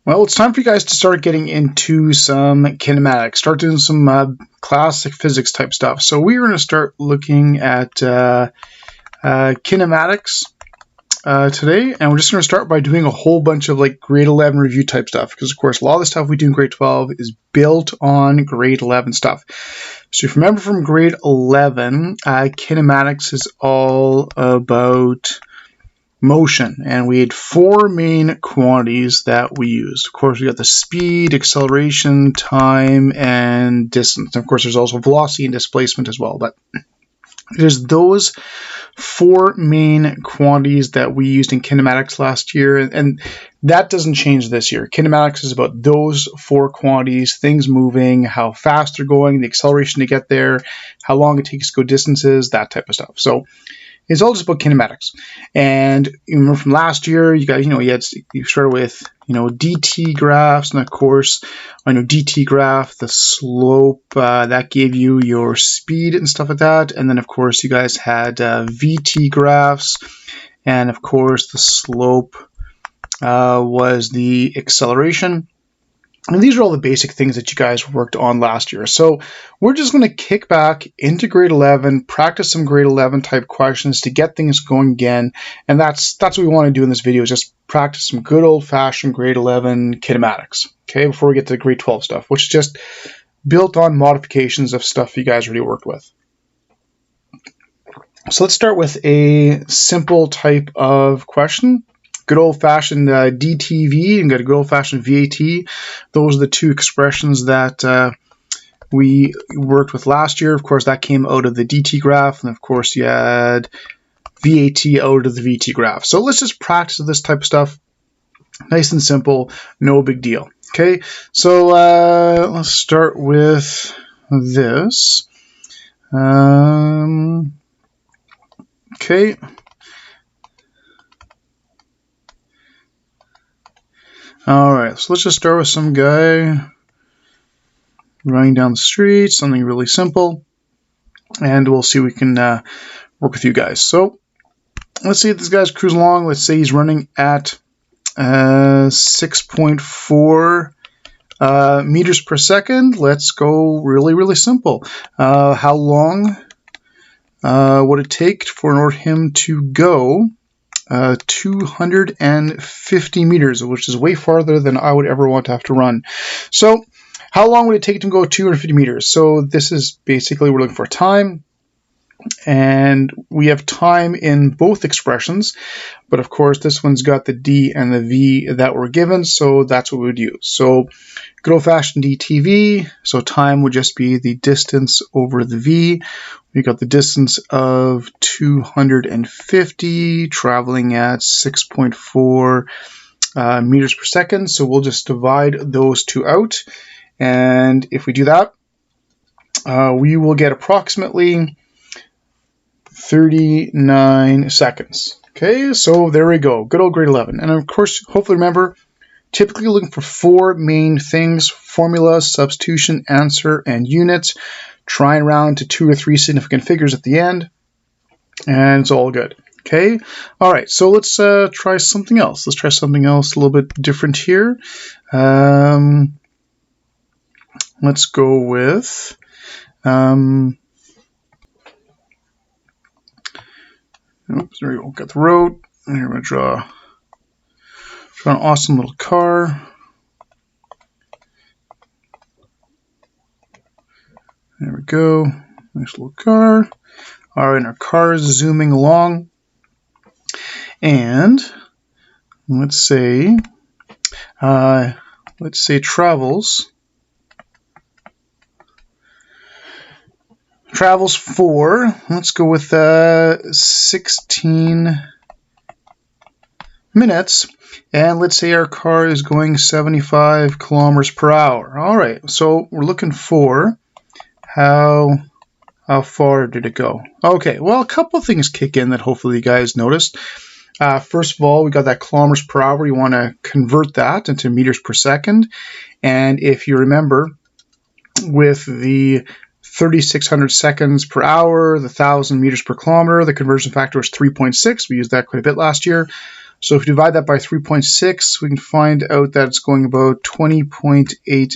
Well, it's time for you guys to start getting into some kinematics, start doing some classic physics type stuff. So we're going to start looking at kinematics today, and we're just going to start by doing a whole bunch of like grade 11 review type stuff, because of course a lot of the stuff we do in grade 12 is built on grade 11 stuff. So if you remember from grade 11, kinematics is all about motion, and we had four main quantities that we used. Of course, we got the speed, acceleration, time, and distance. And of course, there's also velocity and displacement as well, but there's those four main quantities that we used in kinematics last year, and that doesn't change this year. Kinematics is about those four quantities: things moving, how fast they're going, the acceleration to get there, how long it takes to go distances, that type of stuff. So it's all just about kinematics. And you remember from last year, you guys, you started with, dt graphs, and of course, on your dt graph, the slope, that gave you your speed and stuff like that. And then, of course, you guys had vt graphs, and of course, the slope was the acceleration. And these are all the basic things that you guys worked on last year. So we're just going to kick back into grade 11, practice some grade 11 type questions to get things going again. And that's what we want to do in this video, is just practice some good old-fashioned grade 11 kinematics, okay, before we get to the grade 12 stuff, which is just built on modifications of stuff you guys already worked with. So let's start with a simple type of question. Good old-fashioned DTV and got a good old-fashioned VAT. Those are the two expressions that we worked with last year. Of course, that came out of the DT graph, and of course, you had VAT out of the VT graph. So let's just practice this type of stuff. Nice and simple, no big deal. Okay, so let's start with this. Okay. Alright, so let's just start with some guy running down the street, something really simple, and we'll see if we can work with you guys. So let's see if this guy's cruising along. Let's say he's running at 6.4 meters per second. Let's go really simple. How long would it take for him to go 250 meters, which is way farther than I would ever want to have to run. So how long would it take to go 250 meters? So this is basically, we're looking for time, and we have time in both expressions, but of course this one's got the D and the V that were given, so that's what we would use. So good old-fashioned DTV, so time would just be the distance over the V. We got the distance of 250 traveling at 6.4 meters per second, so we'll just divide those two out, and if we do that, we will get approximately 39 seconds. Okay, so there we go. Good old grade 11. And of course, hopefully remember, typically looking for four main things: formula, substitution, answer, and units. Try and round to 2 or 3 significant figures at the end, and it's all good. Okay, all right, so let's try something else. Let's try something else a little bit different here. Let's go with oops, there we go. Got the road. And here we're going to draw an awesome little car. There we go. Nice little car. All right, and our car is zooming along. And let's say travels for, let's go with 16 minutes, and let's say our car is going 75 kilometers per hour. All right, so we're looking for how far did it go? Okay, well, a couple things kick in that hopefully you guys noticed. First of all, we got that kilometers per hour. You want to convert that into meters per second, and if you remember, with the 3,600 seconds per hour, the 1,000 meters per kilometer, the conversion factor was 3.6. We used that quite a bit last year. So if we divide that by 3.6, we can find out that it's going about 20.8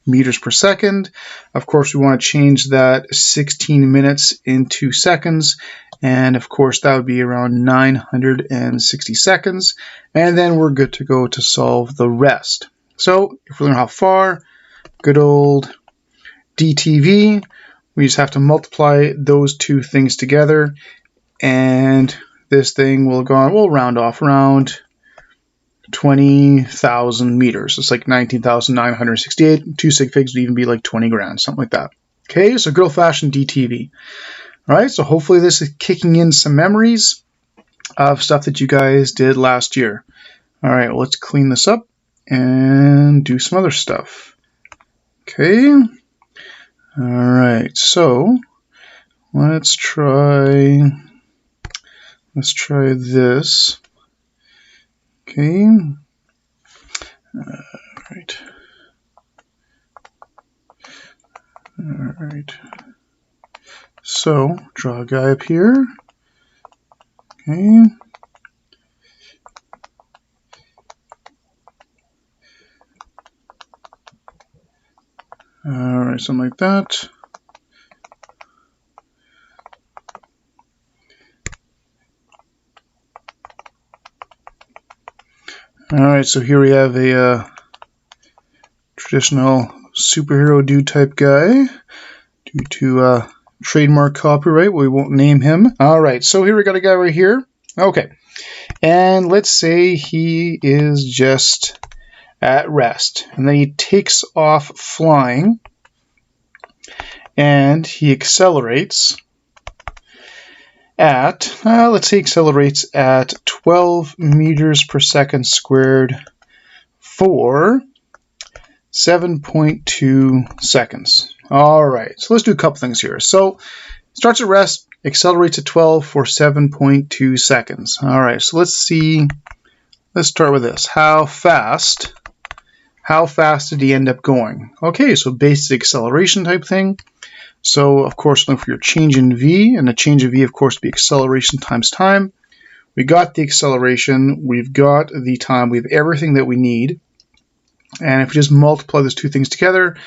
meters per second. Of course, we want to change that 16 minutes into seconds. And of course, that would be around 960 seconds. And then we're good to go to solve the rest. So if we learn how far, good old DTV, we just have to multiply those two things together. And this thing will go on, we'll round off around 20,000 meters. It's like 19,968. Two sig figs would even be like 20 grand, something like that. Okay, so good old-fashioned DTV. All right, so hopefully this is kicking in some memories of stuff that you guys did last year. All right, well, let's clean this up and do some other stuff. Okay. All right, so let's try this. Okay. All right. So draw a guy up here. Okay. All right, something like that. All right, so here we have a traditional superhero dude type guy. Due to trademark copyright, we won't name him. All right, so here we got a guy right here. Okay, and let's say he is just at rest, and then he takes off flying, and he accelerates at, let's say accelerates at 12 meters per second squared for 7.2 seconds. All right, so let's do a couple things here. So starts at rest, accelerates at 12 for 7.2 seconds. All right, so let's see. Let's start with this. How fast did he end up going? Okay, so basic acceleration type thing. So, of course, look for your change in v, and the change in v, of course, would be acceleration times time. We got the acceleration, we've got the time, we have everything that we need. And if we just multiply those two things together,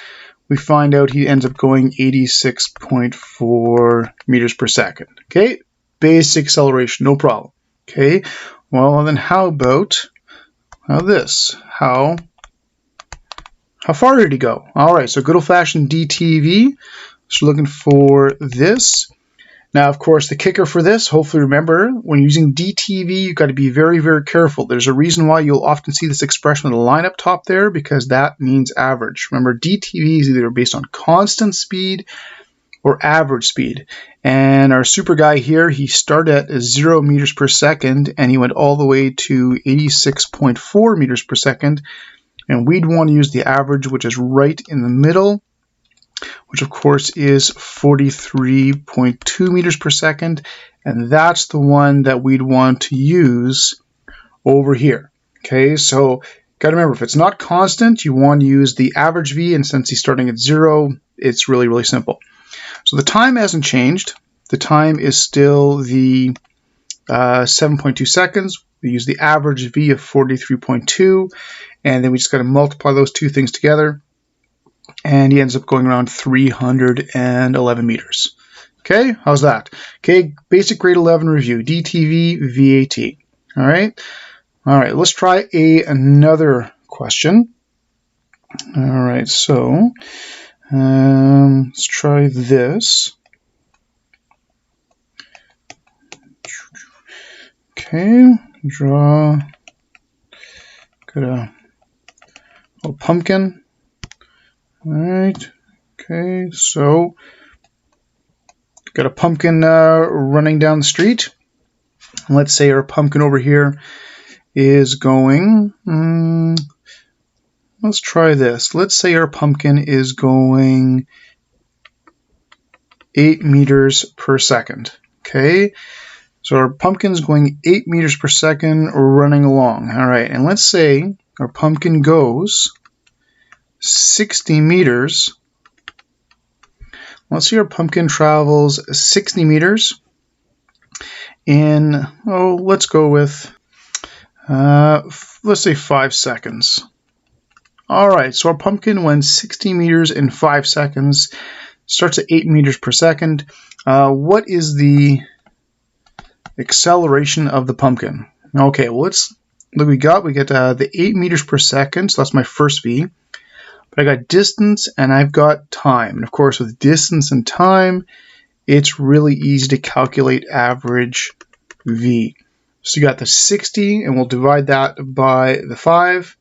we find out he ends up going 86.4 meters per second. Okay, basic acceleration, no problem. Okay, well, then how about this? How far did he go? All right, so good old-fashioned DTV. So looking for this. Now, of course, the kicker for this, hopefully remember, when using DTV, you've got to be very, very careful. There's a reason why you'll often see this expression with a line up top there, because that means average. Remember, DTV is either based on constant speed or average speed. And our super guy here, he started at 0 meters per second, and he went all the way to 86.4 meters per second. And we'd want to use the average, which is right in the middle, which of course is 43.2 meters per second, and that's the one that we'd want to use over here. Okay, so gotta remember, if it's not constant, you want to use the average v, and since he's starting at 0, it's really, really simple. So the time hasn't changed. The time is still the 7.2 seconds. We use the average v of 43.2, and then we just got to multiply those two things together, and he ends up going around 311 meters. Okay, how's that? Okay, basic grade 11 review, DTV, VAT. All right, let's try another question. All right, so let's try this. Okay, draw, got a little pumpkin. All right, okay, so got a pumpkin running down the street. Let's say our pumpkin over here is going, let's try this. Let's say our pumpkin is going 8 meters per second. Okay, so our pumpkin's going 8 meters per second running along. All right, and let's say our pumpkin goes 60 meters. Let's see, our pumpkin travels 60 meters in, let's go with Let's say 5 seconds. Alright, so our pumpkin went 60 meters in 5 seconds. Starts at 8 meters per second. What is the acceleration of the pumpkin? Okay, well, let's look. We get the 8 meters per second, so that's my first V. But I got distance and I've got time. And of course, with distance and time, it's really easy to calculate average V. So you got the 60, and we'll divide that by the 5,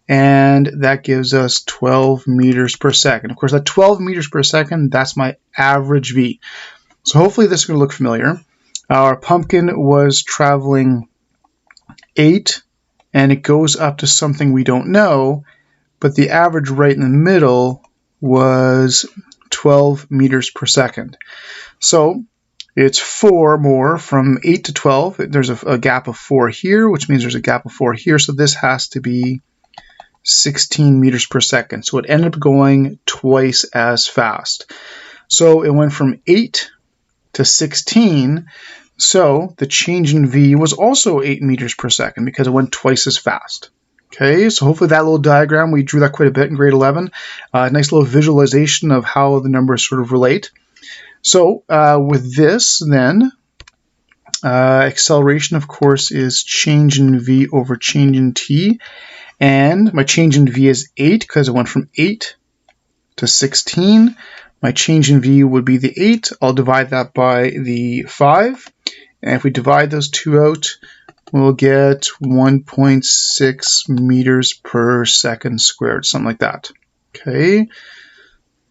and that gives us 12 meters per second. Of course, that 12 meters per second, that's my average V. So hopefully this is going to look familiar. Our pumpkin was traveling 8, and it goes up to something we don't know, but the average right in the middle was 12 meters per second. So it's 4 more from 8 to 12. There's a gap of 4 here, which means there's a gap of 4 here. So this has to be 16 meters per second. So it ended up going twice as fast. So it went from 8 to 16. So the change in V was also 8 meters per second because it went twice as fast. Okay, so hopefully that little diagram, we drew that quite a bit in grade 11. Nice little visualization of how the numbers sort of relate. So with this then, acceleration of course is change in V over change in T. And my change in V is 8 because it went from 8 to 16. My change in V would be the 8. I'll divide that by the 5. And if we divide those two out, we'll get 1.6 meters per second squared, something like that. Okay,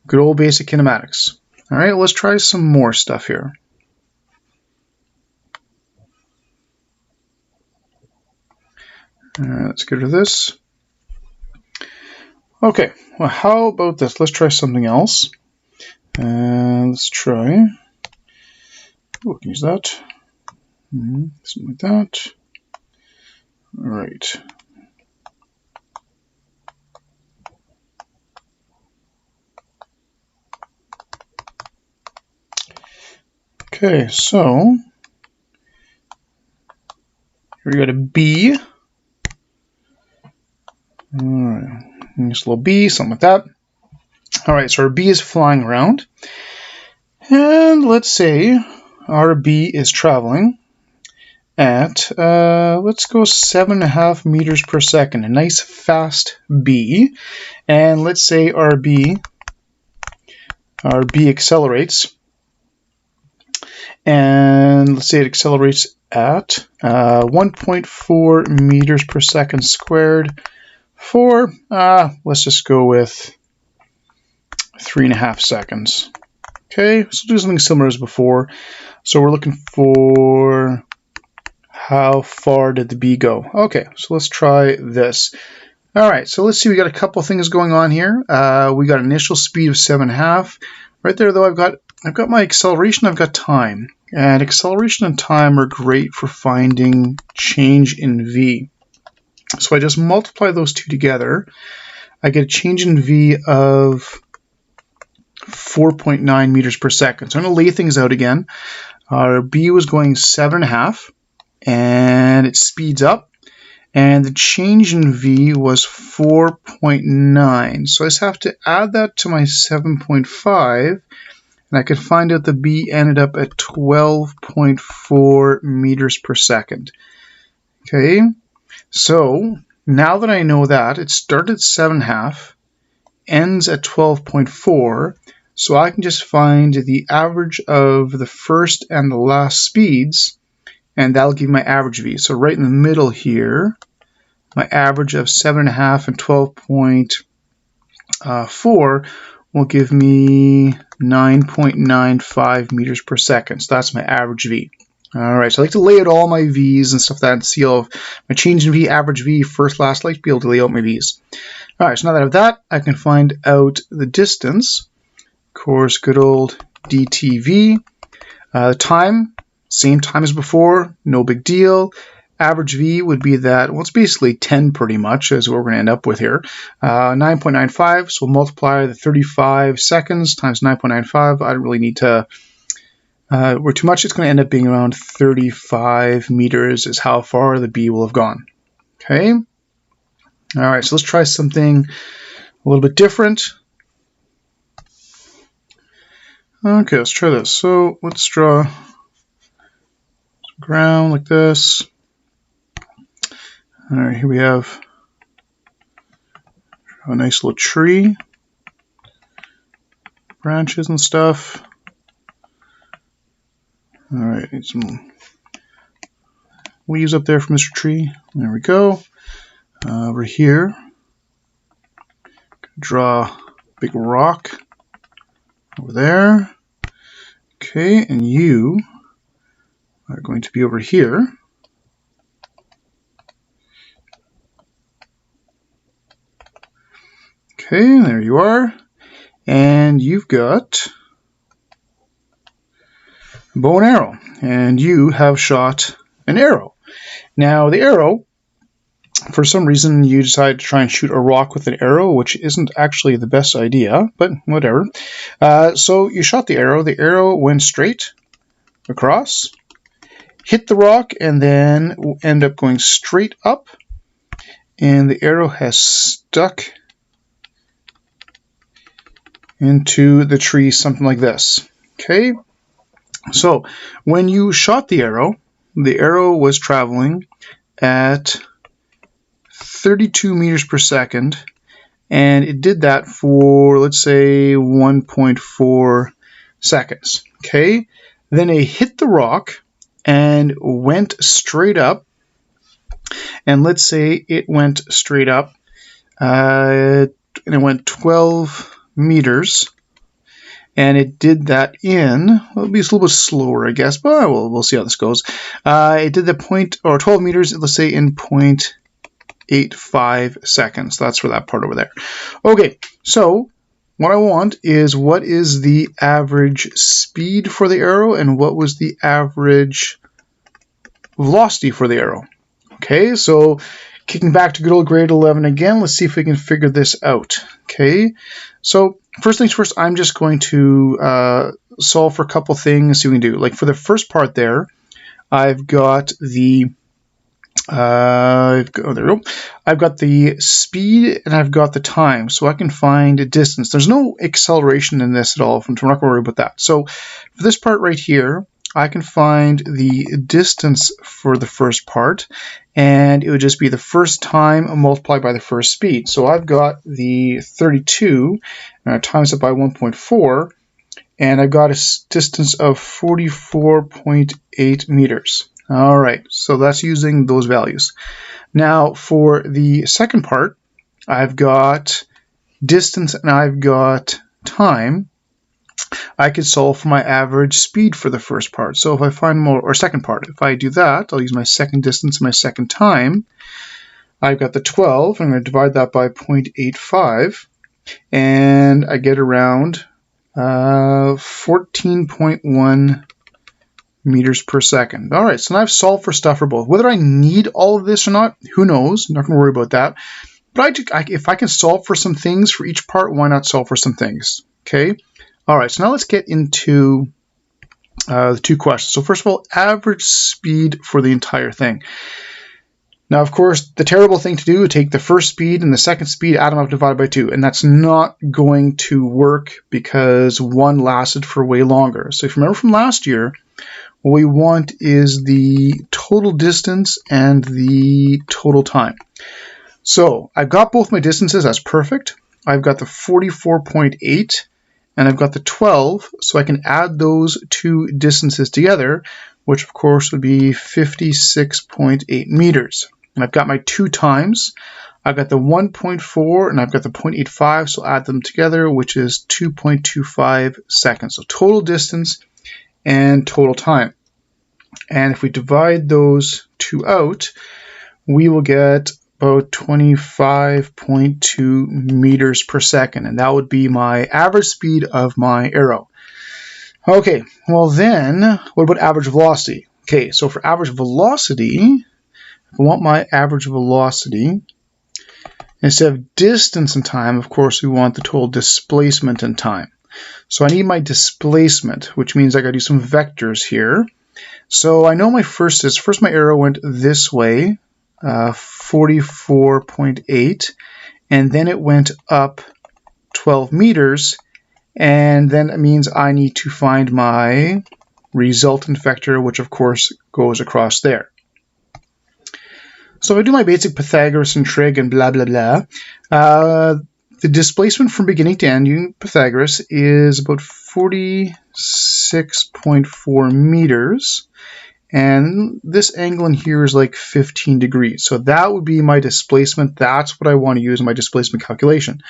good old basic kinematics. All right, let's try some more stuff here. Let's get rid of this. Okay, well, how about this? Let's try something else. Let's try. We can use that. Something like that. All right. Okay, so here we got a B. All right, just a little B, something like that. All right, so our B is flying around, and let's say our B is traveling at let's go 7.5 meters per second, a nice fast B. And let's say our B accelerates, and let's say it accelerates at 1.4 meters per second squared for let's just go with 3.5 seconds. Okay, so do something similar as before. So we're looking for how far did the B go? Okay, so let's try this. All right, so let's see. We got a couple things going on here. We got initial speed of 7.5. Right there, though, I've got my acceleration. I've got time, and acceleration and time are great for finding change in V. So I just multiply those two together. I get a change in V of 4.9 meters per second. So I'm going to lay things out again. Our B was going 7.5, and it speeds up, and the change in V was 4.9. So I just have to add that to my 7.5, and I can find out the B ended up at 12.4 meters per second. Okay, so now that I know that, it started at 7.5, ends at 12.4, so I can just find the average of the first and the last speeds, and that'll give me my average V. So right in the middle here, my average of 7.5 and 12.4 will give me 9.95 meters per second. So that's my average V. All right, so I like to lay out all my V's and stuff like that and see all of my change in V, average V, first, last. I like to be able to lay out my V's. All right, so now that I have that, I can find out the distance. Of course, good old DTV. Time, same time as before, no big deal. Average V would be that, well, it's basically 10 pretty much is what we're going to end up with here. 9.95, so we'll multiply the 35 seconds times 9.95. I don't really need to work too much. It's going to end up being around 35 meters is how far the B will have gone. Okay. All right, so let's try something a little bit different. Okay, let's try this. So let's draw some ground like this. All right, here we have a nice little tree, branches and stuff. All right, need some leaves up there for Mr. Tree. There we go. Over here, draw a big rock over there. Okay, and you are going to be over here. Okay, there you are. And you've got a bow and arrow. And you have shot an arrow. Now, the arrow, for some reason, you decided to try and shoot a rock with an arrow, which isn't actually the best idea, but whatever. So you shot the arrow. The arrow went straight across, hit the rock, and then end up going straight up. And the arrow has stuck into the tree, something like this. Okay, so when you shot the arrow was traveling at 32 meters per second, and it did that for, let's say, 1.4 seconds. Okay, then it hit the rock and went straight up, and let's say it went straight up, and it went 12 meters, and it did that in, well, it'll be a little bit slower, I guess, but we'll see how this goes. It did the 12 meters, let's say, in 0.85 seconds. That's for that part over there. Okay, so what I want is, what is the average speed for the arrow, and what was the average velocity for the arrow? Okay, so kicking back to good old grade 11 again, let's see if we can figure this out. Okay, so first things first, I'm just going to solve for a couple things, see what we can do. Like for the first part there, I've got the there we go. I've got the speed and I've got the time, so I can find a distance. There's no acceleration in this at all, so I'm not going to worry about that. So for this part right here, I can find the distance for the first part, and it would just be the first time multiplied by the first speed. So I've got the 32, and I times it by 1.4, and I've got a distance of 44.8 meters. All right, so that's using those values. Now for the second part, I've got distance and I've got time. I could solve for my average speed for the first part. So if I find more, or second part, if I do that, I'll use my second distance and my second time. I've got the 12, I'm going to divide that by 0.85, and I get around 14.1 meters per second. All right, so now I've solved for stuff for both. Whether I need all of this or not, who knows? I'm not going to worry about that. But if I can solve for some things for each part, why not solve for some things? Okay. All right, so now let's get into the two questions. So first of all, average speed for the entire thing. Now, of course, the terrible thing to do is take the first speed and the second speed, add them up, divide by 2, and that's not going to work because one lasted for way longer. So if you remember from last year, what we want is the total distance and the total time. So I've got both my distances, that's perfect. I've got the 44.8 and I've got the 12, so I can add those two distances together, which of course would be 56.8 meters. And I've got my two times. I've got the 1.4 and I've got the 0.85, so add them together, which is 2.25 seconds. So total distance and total time. And if we divide those two out, we will get about 25.2 meters per second, and that would be my average speed of my arrow. Okay, well then, what about average velocity? Okay, so for average velocity, if I want my average velocity, instead of distance and time, of course, we want the total displacement and time. So I need my displacement, which means I got to do some vectors here. So I know my first my arrow went this way. 44.8, and then it went up 12 meters, and then it means I need to find my resultant vector, which of course goes across there. So if I do my basic Pythagoras and trig and blah blah blah, the displacement from beginning to end using Pythagoras is about 46.4 meters. And this angle in here is like 15 degrees. So that would be my displacement. That's what I want to use in my displacement calculation.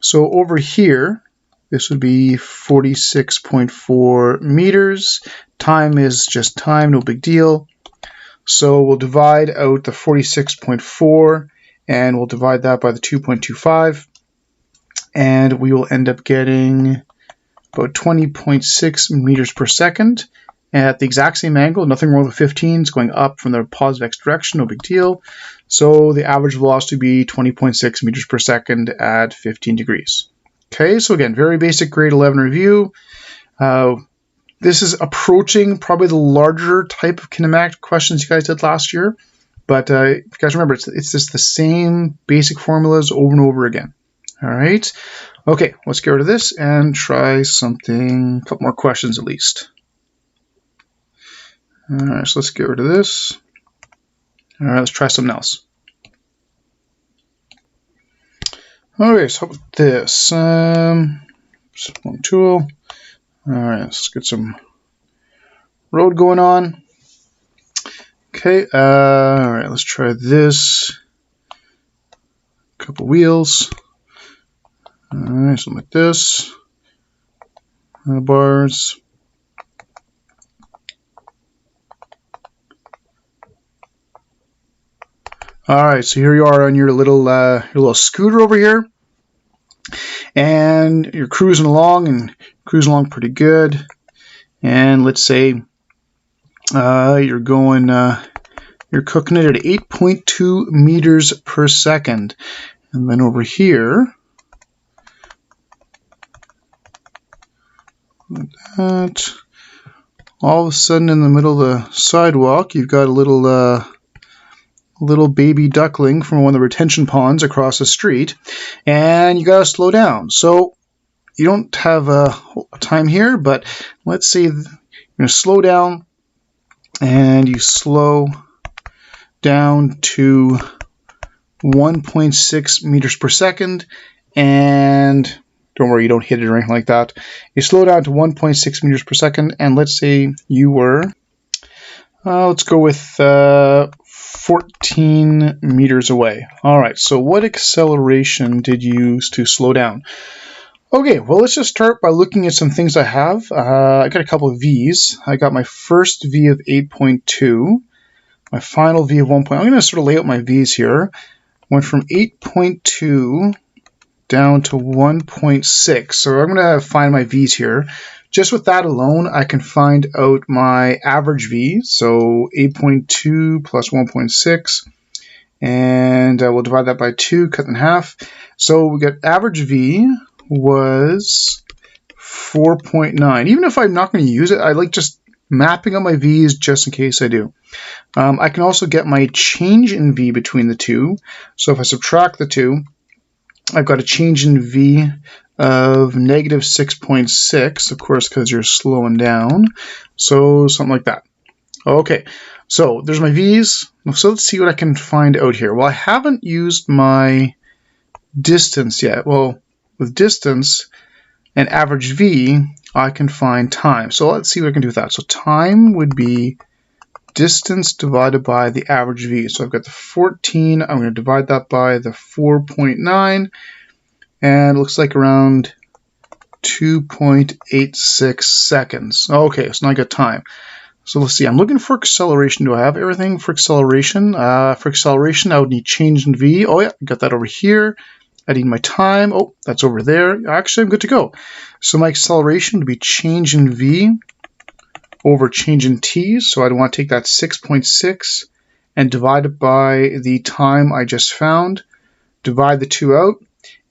So over here, this would be 46.4 meters. Time is just time, no big deal. So we'll divide out the 46.4 and we'll divide that by the 2.25. And we will end up getting about 20.6 meters per second. At the exact same angle, nothing wrong with 15. It's going up from the positive x direction, no big deal. So the average velocity would be 20.6 meters per second at 15 degrees. Okay, so again, very basic grade 11 review. This is approaching probably the larger type of kinematic questions you guys did last year. But if you guys remember, it's just the same basic formulas over and over again. All right. Okay, let's get rid of this and try something, a couple more questions at least. All right, so let's get rid of this. All right, let's try something else. Okay, so how about this? Just one tool. All right, let's get some road going on. Okay, all right, let's try this. A couple wheels. All right, something like this. Bars. All right, so here you are on your little scooter over here, and you're cruising along pretty good. And let's say you're cooking it at 8.2 meters per second, and then over here, like that, all of a sudden in the middle of the sidewalk, you've got a little baby duckling from one of the retention ponds across the street, and you gotta slow down. So you don't have a time here, but let's say you're gonna slow down, and you slow down to 1.6 meters per second, and don't worry, you don't hit it or anything like that. You slow down to 1.6 meters per second, and let's say you were, let's go with 14 meters away. All right, so what acceleration did you use to slow down? Okay, well, let's just start by looking at some things I have. I got a couple of V's. I got my first V of 8.2, my final V of 1. I'm going to sort of lay out my V's here. Went from 8.2 down to 1.6. So I'm going to find my V's here. Just with that alone, I can find out my average V. So 8.2 plus 1.6. And we'll divide that by 2, cut in half. So we got average V was 4.9. Even if I'm not going to use it, I like just mapping out my V's just in case I do. I can also get my change in V between the two. So if I subtract the two, I've got a change in V of negative 6.6, of course, because you're slowing down. So something like that. Okay, so there's my V's. So let's see what I can find out here. Well, I haven't used my distance yet. Well, with distance and average V, I can find time. So let's see what I can do with that. So time would be distance divided by the average V. So I've got the 14. I'm going to divide that by the 4.9. And it looks like around 2.86 seconds. Okay, so now I got time. So let's see. I'm looking for acceleration. Do I have everything for acceleration? For acceleration, I would need change in V. Oh, yeah, I got that over here. I need my time. Oh, that's over there. Actually, I'm good to go. So my acceleration would be change in V over change in T. So I'd want to take that 6.6 and divide it by the time I just found. Divide the two out.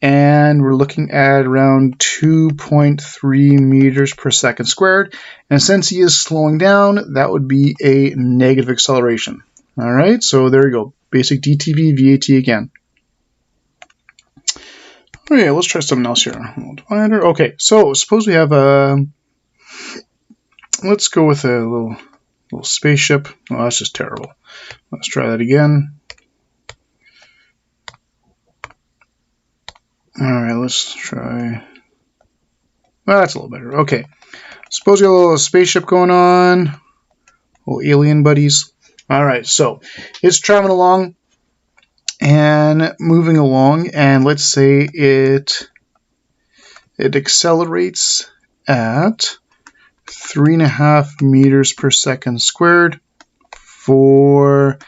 And we're looking at around 2.3 meters per second squared. And since he is slowing down, that would be a negative acceleration. All right, so there you go. basic DTV VAT again. Okay, let's try something else here. Divider. Okay, so suppose we have a, let's go with a little spaceship. Oh, that's just terrible. Let's try that again. Alright, let's try, well, that's a little better. Okay, suppose we have a little spaceship going on, little alien buddies. Alright, so it's traveling along and moving along, and let's say it accelerates at 3.5 meters per second squared for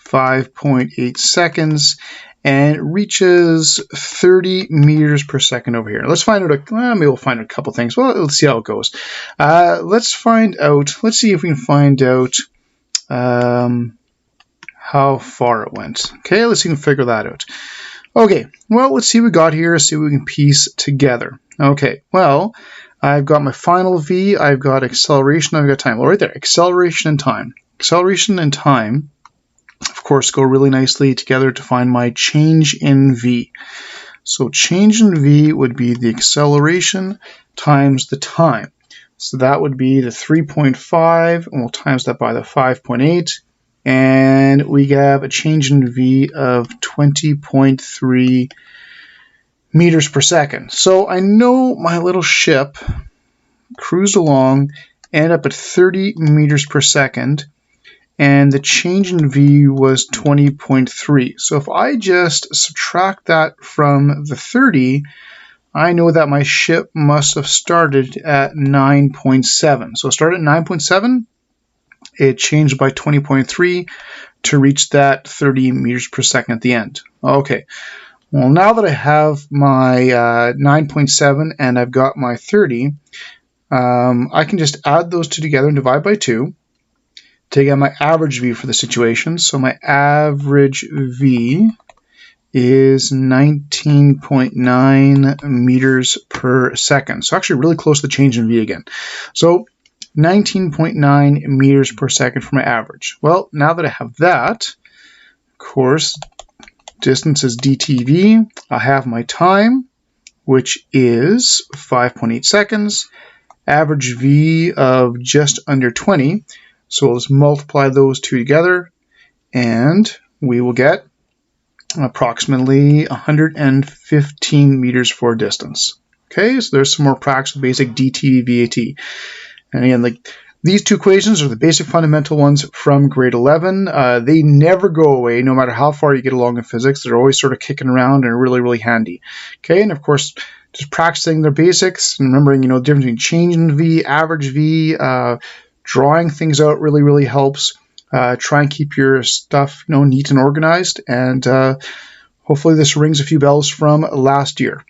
5.8 seconds, and it reaches 30 meters per second over here. Let's find out, maybe we'll find out a couple things. Well, let's see how it goes. Let's see if we can find out how far it went. Okay, let's see if we can figure that out. Okay, well, let's see what we got here, see what we can piece together. Okay, well, I've got my final V, I've got acceleration, I've got time. Well, right there, acceleration and time. Acceleration and time, of course, go really nicely together to find my change in V. So change in V would be the acceleration times the time. So that would be the 3.5, and we'll times that by the 5.8. And we have a change in V of 20.3 meters per second. So I know my little ship cruised along, ended up at 30 meters per second, and the change in V was 20.3. So if I just subtract that from the 30, I know that my ship must have started at 9.7. So it started at 9.7. It changed by 20.3 to reach that 30 meters per second at the end. Okay, well, now that I have my 9.7 and I've got my 30, I can just add those two together and divide by 2 to get my average V for the situation. So my average V is 19.9 meters per second. So actually really close to the change in V again. So 19.9 meters per second for my average. Well, now that I have that, of course, distance is DTV. I have my time, which is 5.8 seconds. Average V of just under 20. So let's multiply those two together, and we will get approximately 115 meters for distance. Okay, so there's some more practical basic DTV VAT. And again, like these two equations are the basic fundamental ones from grade 11. They never go away, no matter how far you get along in physics. They're always sort of kicking around and are really, really handy. Okay, and of course, just practicing their basics and remembering, the difference between change in V, average V, drawing things out really, really helps. Try and keep your stuff, neat and organized. And hopefully this rings a few bells from last year.